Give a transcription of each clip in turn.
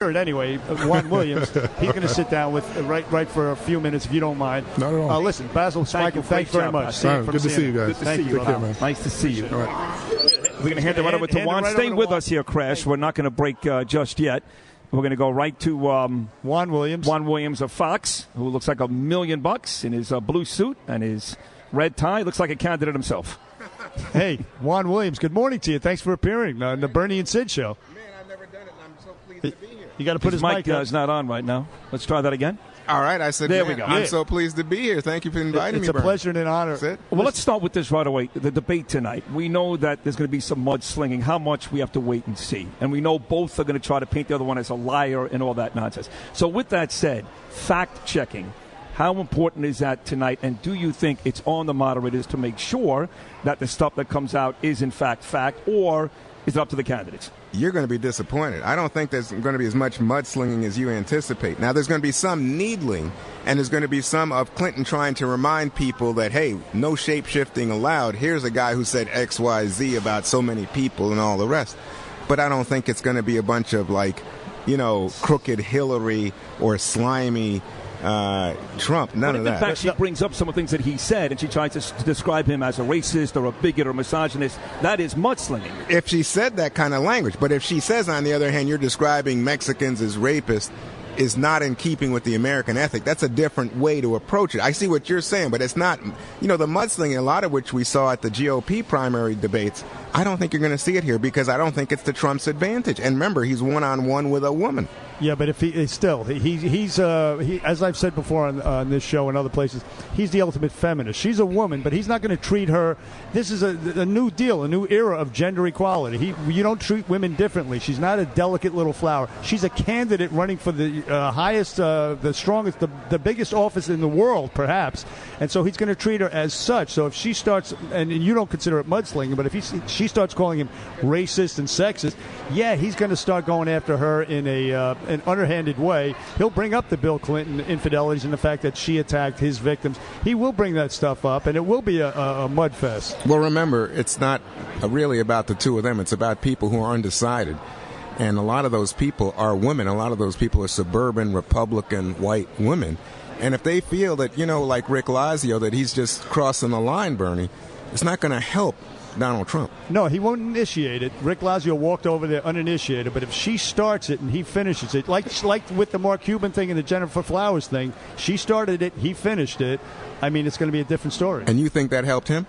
Anyway, Juan Williams, he's going to sit down with right for a few minutes, if you don't mind. Not at all. Listen, Basil, Michael, thanks very much. Good to see you guys. Thank you. Take care, man. Nice to see you. All right. We're going to hand it right over to Juan. Stay with us here, Crash. We're not going to break just yet. We're going to go right to Juan Williams. Juan Williams of Fox, who looks like $1 million in his blue suit and his red tie. Looks like a candidate himself. Hey, Juan Williams, good morning to you. Thanks for appearing on the Bernie and Sid show. Man, I've never done it, and I'm so pleased to be here. You got to put his mic up. Is not on right now. Let's try that again. All right, I said, there we go. I'm so pleased to be here. Thank you for inviting me, It's a pleasure and an honor. Well, let's start with this right away. The debate tonight. We know that there's going to be some mudslinging. How much we have to wait and see. And we know both are going to try to paint the other one as a liar and all that nonsense. So with that said, fact-checking. How important is that tonight? And do you think it's on the moderators to make sure that the stuff that comes out is in fact, or is it up to the candidates? You're going to be disappointed. I don't think there's going to be as much mudslinging as you anticipate. Now, there's going to be some needling, and there's going to be some of Clinton trying to remind people that, hey, no shape-shifting allowed. Here's a guy who said X, Y, Z about so many people and all the rest. But I don't think it's going to be a bunch of, crooked Hillary or slimy Trump. None of that. In fact, she brings up some of the things that he said, and she tries to describe him as a racist or a bigot or misogynist. That is mudslinging. If she said that kind of language. But if she says, on the other hand, you're describing Mexicans as rapists, is not in keeping with the American ethic. That's a different way to approach it. I see what you're saying, but it's not, the mudslinging, a lot of which we saw at the GOP primary debates, I don't think you're going to see it here because I don't think it's to Trump's advantage. And remember, he's one-on-one with a woman. Yeah, but if he's as I've said before on this show and other places, he's the ultimate feminist. She's a woman, but he's not going to treat her. This is a new deal, a new era of gender equality. You don't treat women differently. She's not a delicate little flower. She's a candidate running for the highest, the strongest, the biggest office in the world, perhaps. And so he's going to treat her as such. So if she starts, and you don't consider it mudslinging, but if she starts calling him racist and sexist, yeah, he's going to start going after her in an underhanded way. He'll bring up the Bill Clinton infidelities and the fact that she attacked his victims. He will bring that stuff up, and it will be a mud fest. Well, remember, it's not really about the two of them. It's about people who are undecided. And a lot of those people are women. A lot of those people are suburban, Republican, white women. And if they feel that, like Rick Lazio, that he's just crossing the line, Bernie, it's not going to help Donald Trump. No, he won't initiate it. Rick Lazio walked over there uninitiated, but if she starts it and he finishes it, like with the Mark Cuban thing and the Jennifer Flowers thing, she started it, he finished it. I mean, it's going to be a different story. And you think that helped him?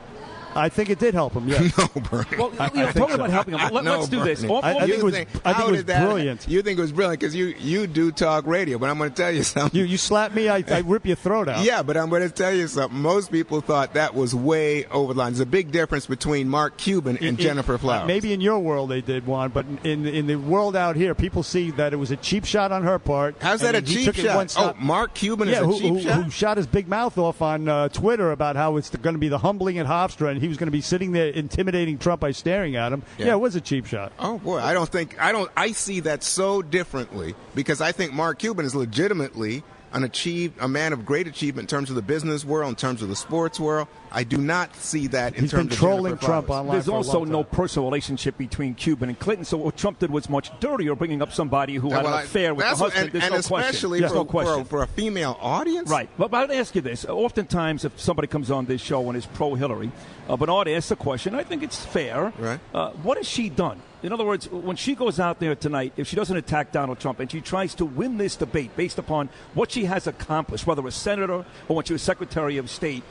I think it did help him, yes. No, Bernie. Well, talking about helping him, let's do this. I think it was brilliant. You think it was brilliant because you do talk radio, but I'm going to tell you something. You slap me, I rip your throat out. Yeah, but I'm going to tell you something. Most people thought that was way over the line. There's a big difference between Mark Cuban and Jennifer Flowers. Maybe in your world they did, Juan, but in the world out here, people see that it was a cheap shot on her part. How's that a cheap shot? Oh, Mark Cuban is a cheap shot? Who shot his big mouth off on Twitter about how it's going to be the humbling at Hofstra, and he was going to be sitting there intimidating Trump by staring at him. Yeah, it was a cheap shot. Oh boy, I see that so differently because I think Mark Cuban is legitimately a man of great achievement in terms of the business world, in terms of the sports world. I do not see that in terms of He's been trolling Trump online. There's also no personal relationship between Cuban and Clinton, so what Trump did was much dirtier, bringing up somebody who had an affair with the husband. And especially for a female audience? Right. But I'd ask you this. Oftentimes, if somebody comes on this show and is pro-Hillary, Bernard asks a question, I think it's fair. Right. What has she done? In other words, when she goes out there tonight, if she doesn't attack Donald Trump and she tries to win this debate based upon what she has accomplished, whether a senator or when she was Secretary of State,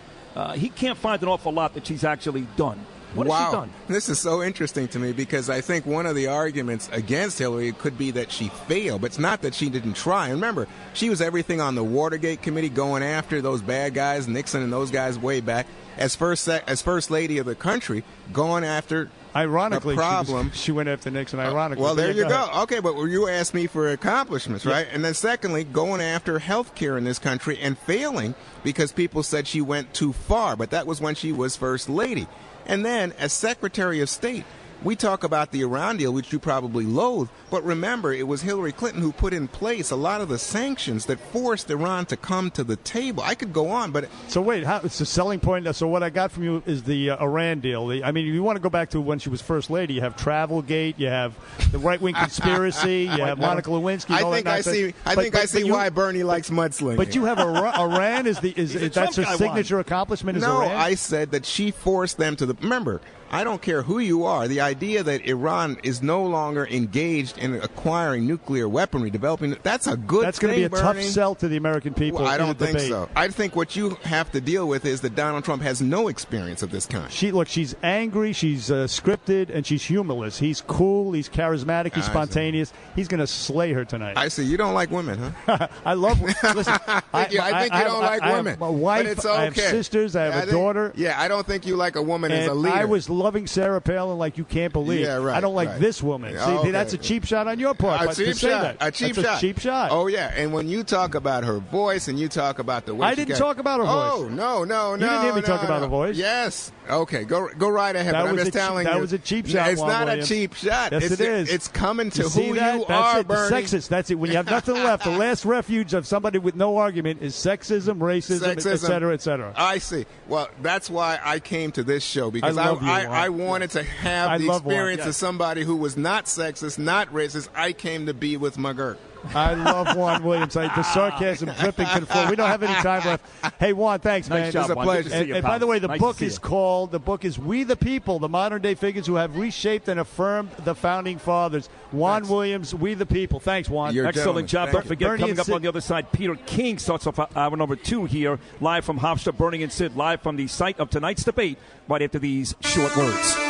he can't find an awful lot that she's actually done. What has she done? This is so interesting to me because I think one of the arguments against Hillary could be that she failed, but it's not that she didn't try. And remember, she was everything on the Watergate committee going after those bad guys, Nixon and those guys way back, as first lady of the country, going after Ironically, a problem. She went after Nixon, ironically. Well, there you go. Okay, but you asked me for accomplishments, right? And then secondly, going after health care in this country and failing because people said she went too far. But that was when she was first lady. And then as Secretary of State, We talk about the Iran deal, which you probably loathe, but remember, it was Hillary Clinton who put in place a lot of the sanctions that forced Iran to come to the table. I could go on, but... So wait, it's a selling point. So what I got from you is the Iran deal. I mean, if you want to go back to when she was First Lady, you have Travelgate, you have the right-wing conspiracy, you have Monica Lewinsky. I think I see why Bernie likes mudslinging. But you have Iran that's her signature accomplishment is No, Iran? I said that she forced them to the... Remember, I don't care who you are. The idea that Iran is no longer engaged in acquiring nuclear weaponry, developing that's a good thing. That's going to be a Bernie. tough sell to the American people. Well, I don't think debate. so. I think what you have to deal with is that Donald Trump has no experience of this kind. She's angry, she's scripted, and she's humorless. He's cool, he's charismatic, he's spontaneous. He's going to slay her tonight. I see. You don't like women, huh? I love. Listen, I think you don't like women. I have a wife. But it's okay. I have sisters. I have a daughter. Yeah, I don't think you like a woman as a leader. I was loving Sarah Palin like you can't believe. Yeah, right. I don't like this woman. See, okay. that's a cheap shot on your part. A cheap shot. A cheap shot. Oh yeah, and when you talk about her voice and you talk about the way I didn't talk about her voice. Oh no. You didn't hear me talk about her voice. Yes. Okay, go right ahead. That but I'm just telling you that was a cheap shot. It's not a cheap shot. Yes, it is. It's coming to who you that's are, it. Bernie. Sexist. That's it. When you have nothing left, the last refuge of somebody with no argument is sexism, racism, etc., etc. I see. Well, that's why I came to this show because I wanted to have the experience of somebody who was not sexist, not racist. I came to be with McGurk. I love Juan Williams. The sarcasm dripping to the floor. We don't have any time left. Hey, Juan, thanks, man. Nice job, it's a Juan. pleasure. And by the way, the book is We the People, the modern-day figures who have reshaped and affirmed the Founding Fathers. Juan Williams, We the People. Thanks, Juan. Excellent job. Don't forget, Bernie coming up on the other side, Peter King starts off hour number 2 here, live from Hofstra, Bernie and Sid, live from the site of tonight's debate, right after these short words.